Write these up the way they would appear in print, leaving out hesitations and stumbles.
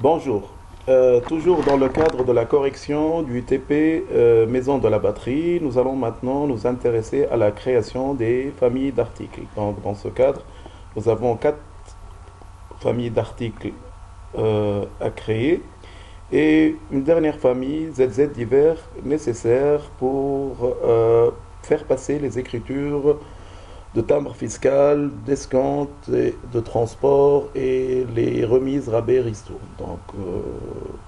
Bonjour. Toujours dans le cadre de la correction du TP maison de la batterie, nous allons maintenant nous intéresser à la création des familles d'articles. Donc, dans ce cadre, nous avons quatre familles d'articles à créer et une dernière famille ZZ divers nécessaire pour faire passer les écritures de timbre fiscal, d'escompte, de transport et les remises, rabais, ristournes. Donc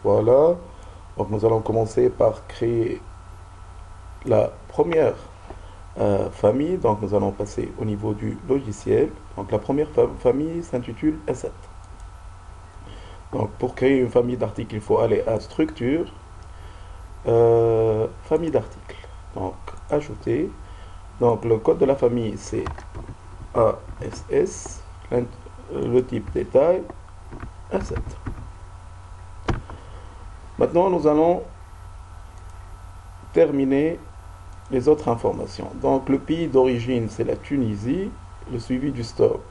voilà. Donc nous allons commencer par créer la première famille. Donc nous allons passer au niveau du logiciel. Donc la première famille s'intitule Asset. Donc pour créer une famille d'articles, il faut aller à Structure, famille d'articles. Donc ajouter. Donc le code de la famille c'est ASS, le type détail, Asset. Maintenant, nous allons terminer les autres informations. Donc, le pays d'origine, c'est la Tunisie, le suivi du stock,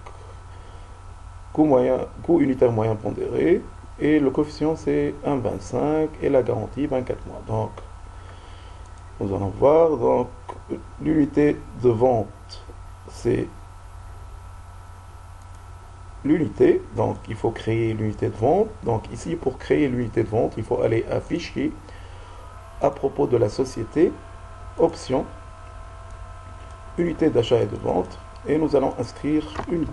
coût unitaire moyen pondéré, et le coefficient, c'est 1,25 et la garantie, 24 mois. Donc, nous allons voir. Donc, l'unité de vente, c'est l'unité, donc il faut créer l'unité de vente. Donc ici, pour créer l'unité de vente, il faut aller à Fichier, à propos de la société, Options, unité d'achat et de vente, et nous allons inscrire unité.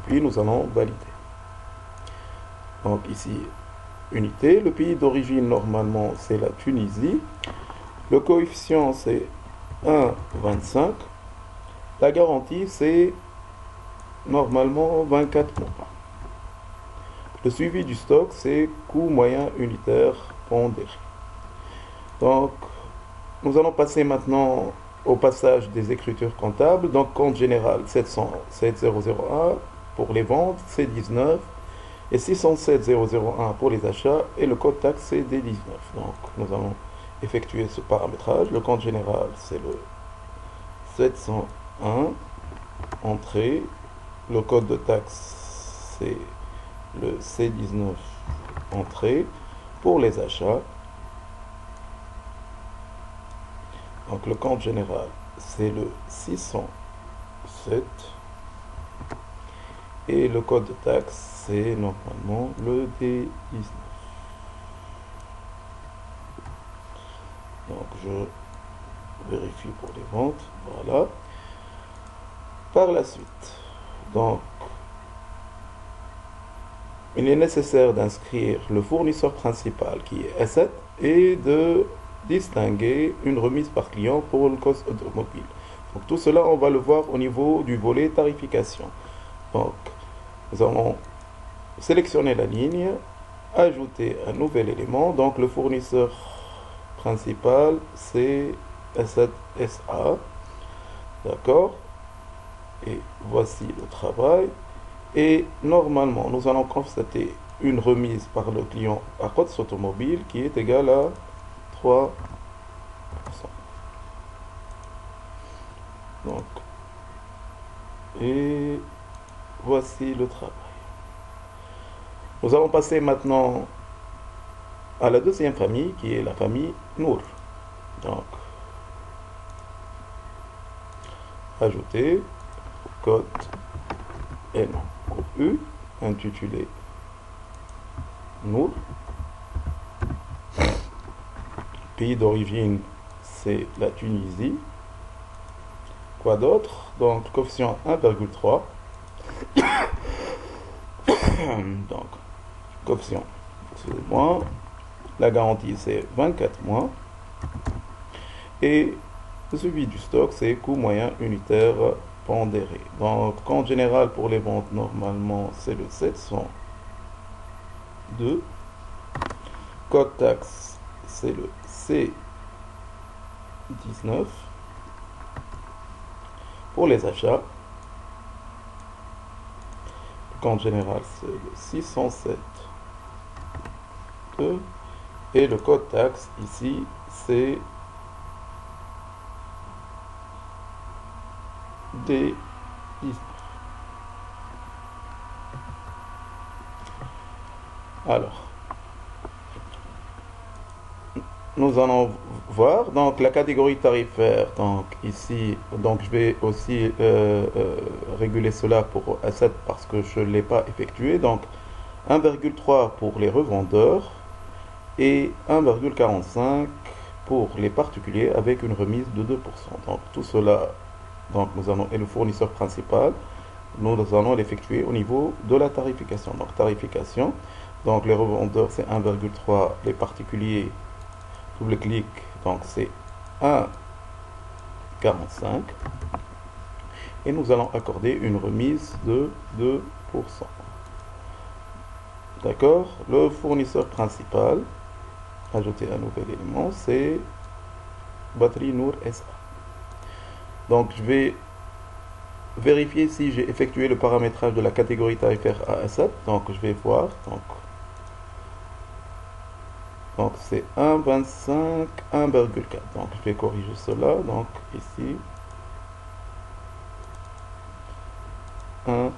Puis nous allons valider. Donc ici, unité, le pays d'origine normalement c'est la Tunisie, le coefficient c'est 1,25, la garantie c'est normalement 24 mois. Le suivi du stock, c'est coût moyen unitaire pondéré. Donc, nous allons passer maintenant au passage des écritures comptables. Donc, compte général 707 001 pour les ventes, C19, et 607 001 pour les achats, et le code taxe, c'est D19. Donc, nous allons effectuer ce paramétrage. Le compte général, c'est le 701, entrée. Le code de taxe, c'est le C19, entrée. Pour les achats, donc le compte général, c'est le 607. Et le code de taxe, c'est normalement le D19. Donc je vérifie pour les ventes. Voilà. Par la suite, donc, il est nécessaire d'inscrire le fournisseur principal qui est Asset et de distinguer une remise par client pour le cost automobile. Donc tout cela, on va le voir au niveau du volet tarification. Donc, nous allons sélectionner la ligne, ajouter un nouvel élément. Donc le fournisseur principal, c'est Asset SA. D'accord? Et voici le travail. Et normalement, nous allons constater une remise par le client à Cotes Automobile qui est égale à 3%. Donc, et voici le travail. Nous allons passer maintenant à la deuxième famille qui est la famille Nour. Donc, ajouter code NOU intitulé Nour. Pays d'origine, c'est la Tunisie. Quoi d'autre? Donc, coefficient 1,3. Donc, coefficient, excusez-moi. La garantie, c'est 24 mois. Et le suivi du stock, c'est coût moyen unitaire pondéré. Donc, compte général pour les ventes, normalement, c'est le 702. Code taxe, c'est le C19. Pour les achats, le compte général, c'est le 607. Et le code taxe, ici, c'est D19. Alors, nous allons voir donc la catégorie tarifaire. Donc ici, donc je vais aussi réguler cela pour A7 parce que je ne l'ai pas effectué. Donc 1,3 pour les revendeurs et 1,45 pour les particuliers avec une remise de 2%. Donc tout cela, donc nous allons, et le fournisseur principal, nous allons l'effectuer au niveau de la tarification. Donc tarification, donc les revendeurs c'est 1,3, les particuliers, double clic, donc c'est 1,45 et nous allons accorder une remise de 2%. D'accord? Le fournisseur principal, ajouter un nouvel élément, c'est Batterie Nour SA. Donc je vais vérifier si j'ai effectué le paramétrage de la catégorie tarifaire à A7. Donc je vais voir. Donc c'est 1,25, 1,4. Donc je vais corriger cela. Donc ici 1,4.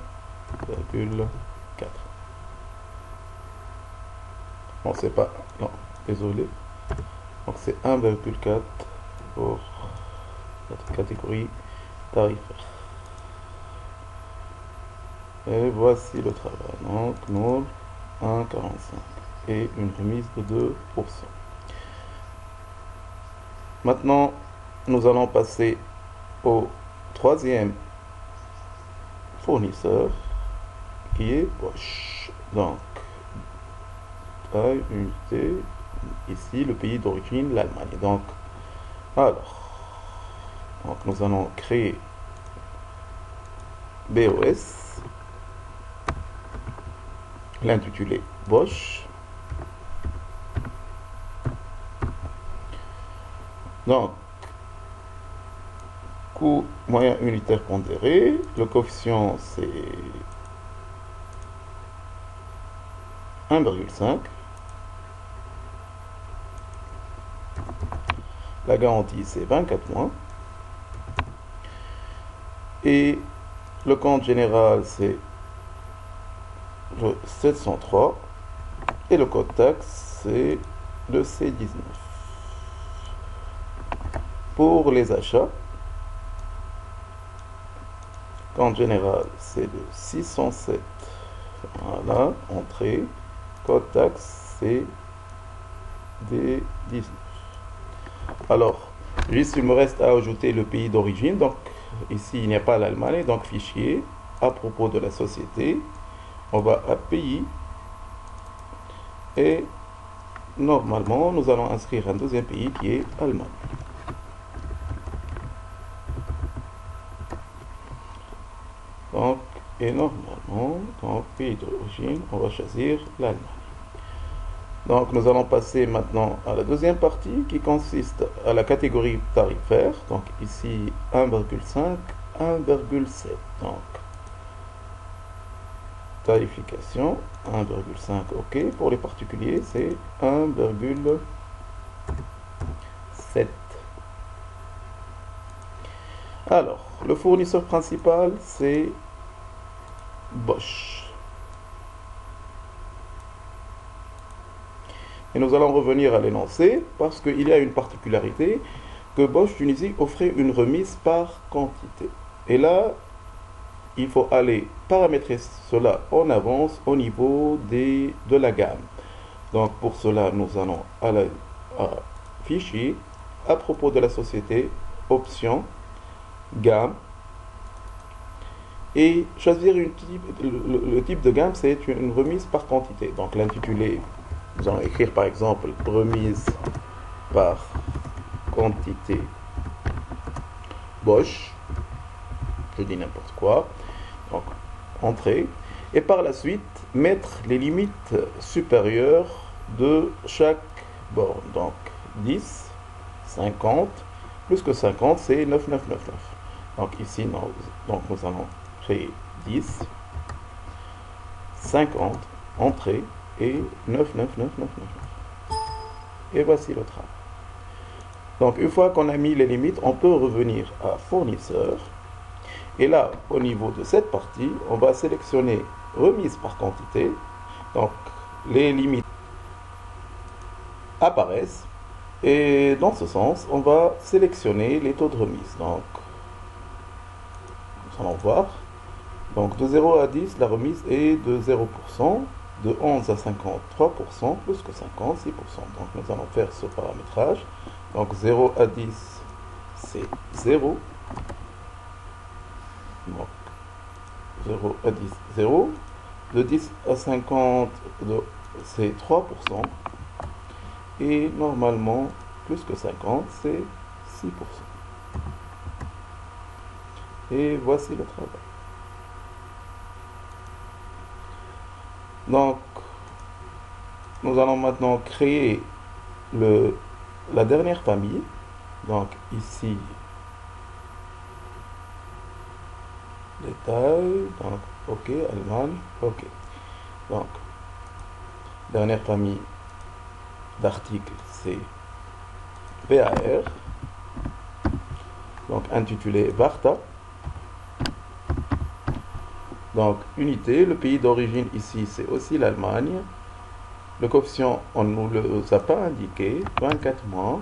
Non, c'est pas. Non, désolé. Donc c'est 1,4 pour notre catégorie tarifaire. Et voici le travail. Donc nous 1,45 et une remise de 2%. Maintenant, nous allons passer au troisième fournisseur qui est Bosch. Donc, taille, unité, ici le pays d'origine, l'Allemagne. Donc, nous allons créer BOS, l'intitulé Bosch. Donc, coût moyen unitaire pondéré, le coefficient c'est 1,5. La garantie c'est 24 mois. Et le compte général c'est le 703. Et le code taxe c'est le C19. Pour les achats, compte général c'est le 607. Voilà, entrée, code taxe c'est D19. Alors, juste il me reste à ajouter le pays d'origine. Donc ici il n'y a pas l'Allemagne, donc fichier, à propos de la société, on va à pays et normalement nous allons inscrire un deuxième pays qui est Allemagne. Donc, et normalement, dans pays d'origine, on va choisir l'Allemagne. Donc, nous allons passer maintenant à la deuxième partie qui consiste à la catégorie tarifaire. Donc, ici 1,5, 1,7. Donc, tarification 1,5, ok. Pour les particuliers, c'est 1,7. Alors, le fournisseur principal, c'est Bosch. Et nous allons revenir à l'énoncé parce qu'il y a une particularité que Bosch Tunisie offrait une remise par quantité. Et là, il faut aller paramétrer cela en avance au niveau de la gamme. Donc pour cela, nous allons à fichier, à propos de la société, option, gamme, et choisir le type de gamme, c'est une remise par quantité. Donc l'intitulé, nous allons écrire par exemple remise par quantité Bosch, je dis n'importe quoi, donc entrée, et par la suite mettre les limites supérieures de chaque borne. Donc 10, 50, plus que 50 c'est 9999. Donc ici nous allons créer 10, 50, entrée et 99999. Et voici le travail. Donc une fois qu'on a mis les limites, on peut revenir à fournisseur. Et là, au niveau de cette partie, on va sélectionner remise par quantité. Donc les limites apparaissent. Et dans ce sens, on va sélectionner les taux de remise. Donc, nous allons voir. Donc, de 0 à 10, la remise est de 0%. De 11 à 50, 3%, plus que 50, 6%. Donc, nous allons faire ce paramétrage. Donc, 0 à 10, c'est 0. Donc, 0 à 10, 0. De 10 à 50, c'est 3%. Et normalement, plus que 50, c'est 6%. Et voici le travail. Donc, nous allons maintenant créer la dernière famille. Donc, ici, détail, donc, OK, Allemagne, OK. Donc, dernière famille d'articles, c'est VAR. Donc, intitulé Varta. Donc, unité, le pays d'origine ici, c'est aussi l'Allemagne. Le coefficient, on ne nous le a pas indiqué, 24 mois.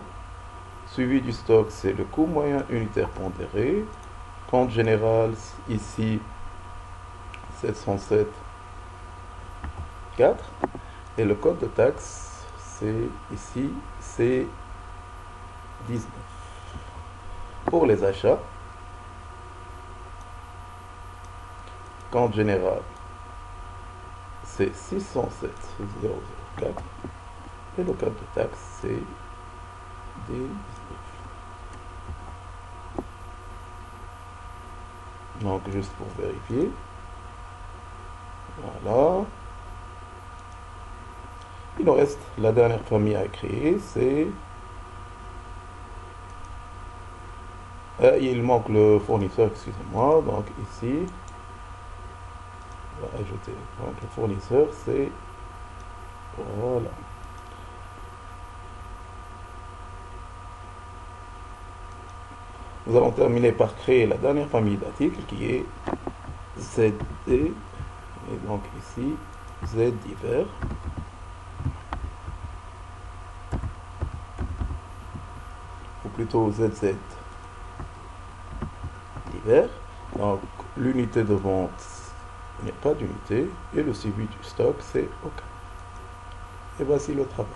Suivi du stock, c'est le coût moyen unitaire pondéré. Compte général, ici, 707,4. Et le code de taxe, c'est ici, c'est 19. Pour les achats, compte général, c'est 607,004. Et le code de taxe, c'est D19. Donc, juste pour vérifier. Voilà. Il nous reste la dernière famille à créer, c'est... il manque le fournisseur, excusez-moi. Donc, ici, on va ajouter. Donc, le fournisseur, c'est... Voilà. Nous allons terminer par créer la dernière famille d'articles qui est ZD. Et donc ici, Z divers. Ou plutôt ZZ divers. Donc l'unité de vente, il n'y a pas d'unité. Et le suivi du stock, c'est OK. Et voici le travail.